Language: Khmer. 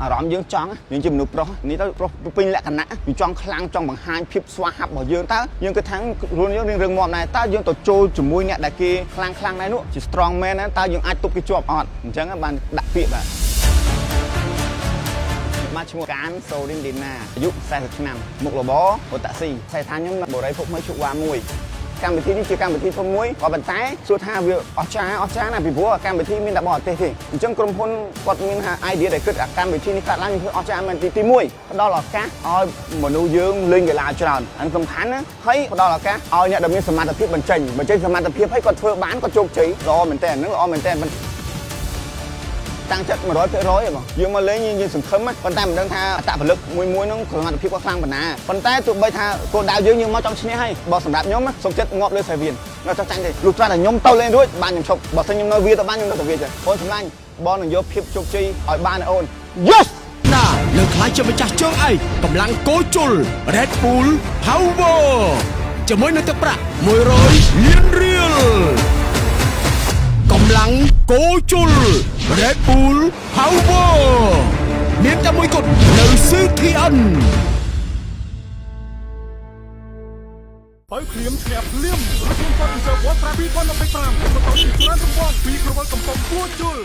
អារម្មណ៍យើងចង់យើងជាមនុស្សប្រុសនេះទៅប្រុសពេញលក្ខណៈយើងចង់ខ្លាំងចង់បង្ហាញភាពស្វាហាប់របស់យើងតើយើងគិតថាខ្លួនយើងរឹងមាំដែរតើយើងទៅចូលជាមួយអ្នកដែលគេខ្លាំងដែរនោះជា strong man ណាតើយើងអាចទប់គេជាប់អត់អញ្ចឹងបានដាក់ពាក្យបាទមកឈ្មោះកានសូរិនឌីណាអាយុ40ឆ្នាំមុខរបរអូតាក់ស៊ីស្ថិតថាខ្ញុំបរិយាភពមួយជក់វ៉ាមួយកម្មវិធីនេះជាកម្មវិធីធំមួយក៏ប៉ុន្តែសួរថាវាអស្ចារ្យណាពីព្រោះកម្មវិធីមានតែបរទេសទេអញ្ចឹងក្រុមហ៊ុនគាត់មាន idea ដែលគិតកម្មវិធីនេះកាត់ឡើងគឺអស្ចារ្យមែនទី1ផ្ដល់ឱកាសឲ្យមនុស្សយើងលេងកីឡាច្រើនអានេះសំខាន់ណាហើយផ្ដល់ឱកាសឲ្យអ្នកដែលមានសមត្ថភាពបញ្ចេញសមត្ថភាពឲ្យគាត់ធ្វើបានគាត់ជោគជ័យល្អមែនតើហ្នឹងល្អមែនតើតាំងចិត្ត 100% បងយើងមកលេងយើងសង្ឃឹមប៉ុន្តែមិនដឹងថាអត្តពលិកមួយហ្នឹងសមត្ថភាពគាត់ខ្លាំងប៉ុណ្ណាប៉ុន្តែទោះបីថាគោលដៅយើងមកចង់ឈ្នះហើយបើសម្រាប់ខ្ញុំសុខចិត្តងាប់លើសាវៀននៅចង់ចាញ់ទេលុះត្រាតែខ្ញុំទៅលេងរួចបានខ្ញុំឈប់បើសិនខ្ញុំនៅវាទៅបានខ្ញុំនៅតែវាចាអូនសម្លាញ់បងនឹងយកភាពជោគជ័យឲ្យបានអូន Yes ណាលើខ្លាចជាម្ចាស់ជើងឯកកម្លាំងគោជុល Red Bull Power ជាមួយនឹងទឹកប្រាក់100លានរៀលកម្លាំងគោជុល Red Bull Power មានតែមួយគត់នៅ CTN បើឃ្លៀមឈ្នះភ្លាមរកខ្លួនគាត់ពីសើវ៉ាត់ប្រាពី2025បន្តពីច្រើនសម្បត្តិពីក្រវល់កំប៉ុងគួជុល